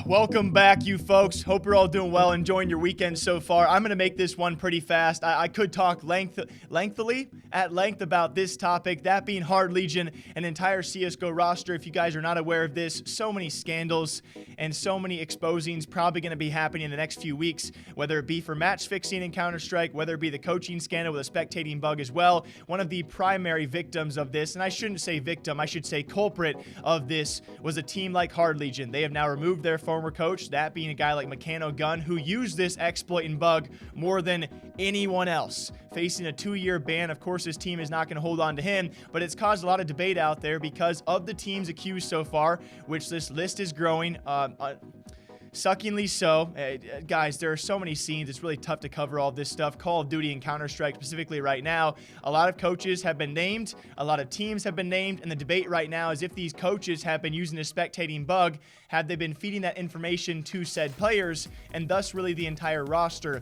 Welcome back, you folks. Hope you're all doing well, enjoying your weekend so far. I'm going to make this one pretty fast. I could talk at length about this topic, that being Hard Legion, an entire CSGO roster. If you guys are not aware of this, so many scandals and so many exposings probably going to be happening in the next few weeks, whether it be for match fixing in Counter-Strike, whether it be the coaching scandal with a spectating bug as well. One of the primary victims of this, and I shouldn't say victim, I should say culprit of this, was a team like Hard Legion. They have now removed their former coach, that being a guy like Karrigan, who used this exploit and bug more than anyone else, facing a 2-year ban. Of course, his team is not going to hold on to him, but it's caused a lot of debate out there because of the teams accused so far, which this list is growing. Suckingly so. Guys, there are so many scenes. It's really tough to cover all this stuff. Call of Duty and Counter-Strike specifically right now. A lot of coaches have been named. A lot of teams have been named. And the debate right now is if these coaches have been using a spectating bug, have they been feeding that information to said players, and thus really the entire roster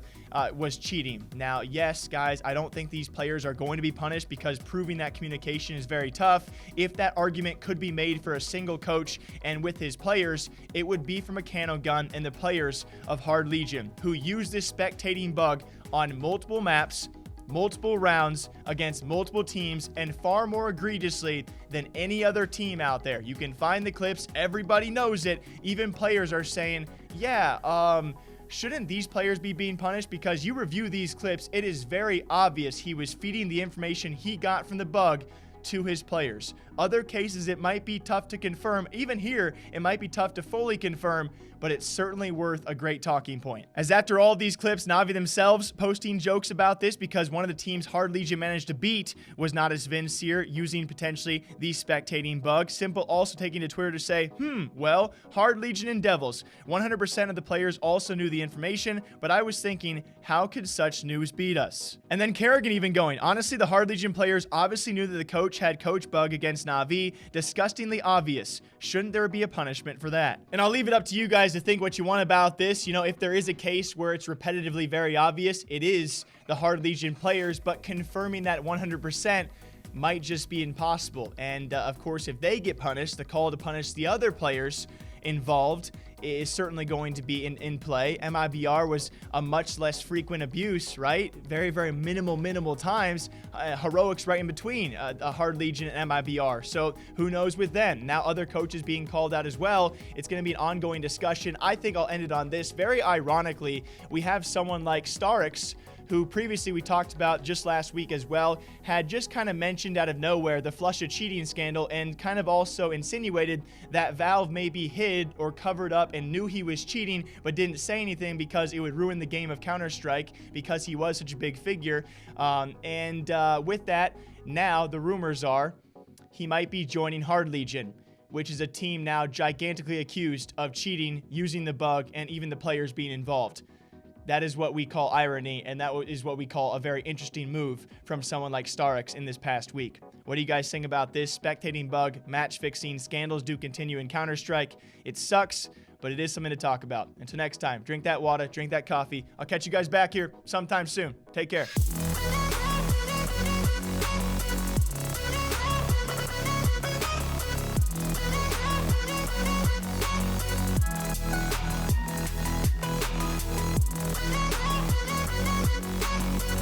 was cheating. Now, yes, guys, I don't think these players are going to be punished because proving that communication is very tough. If that argument could be made for a single coach and with his players, it would be from Karrigan and the players of Hard Legion, who used this spectating bug on multiple maps, multiple rounds against multiple teams, and far more egregiously than any other team out there. You can find the clips. Everybody knows it. Even players are saying, yeah, shouldn't these players be being punished? Because you review these clips, it is very obvious he was feeding the information he got from the bug to his players. Other cases, it might be tough to confirm. Even here, it might be tough to fully confirm, but it's certainly worth a great talking point. As after all these clips, Na'Vi themselves posting jokes about this because one of the teams Hard Legion managed to beat was not as sincere, using potentially the spectating bug. S1mple also taking to Twitter to say, well, Hard Legion and Devils. 100% of the players also knew the information, but I was thinking, how could such news beat us? And then Karrigan even going, honestly, the Hard Legion players obviously knew that the coach had coach bug against Na'Vi. Disgustingly obvious. Shouldn't there be a punishment for that? And I'll leave it up to you guys to think what you want about this. You know, if there is a case where it's repetitively very obvious, it is the Hard Legion players, but confirming that 100% might just be impossible. And of course, if they get punished, the call to punish the other players involved is certainly going to be in play. MIBR was a much less frequent abuse, right? Very, very minimal times. Heroics right in between a Hard Legion and MIBR. So who knows with them? Now other coaches being called out as well. It's going to be an ongoing discussion. I think I'll end it on this. Very ironically, we have someone like Starix, who previously we talked about just last week as well, had just kind of mentioned out of nowhere the Flusha cheating scandal and kind of also insinuated that Valve maybe hid or covered up and knew he was cheating but didn't say anything because it would ruin the game of Counter-Strike because he was such a big figure. With that, now the rumors are he might be joining Hard Legion, which is a team now gigantically accused of cheating, using the bug, and even the players being involved. That is what we call irony, and that is what we call a very interesting move from someone like Starix in this past week. What do you guys think about this? Spectating bug, match fixing, scandals do continue in Counter-Strike. It sucks, but it is something to talk about. Until next time, drink that water, drink that coffee. I'll catch you guys back here sometime soon. Take care.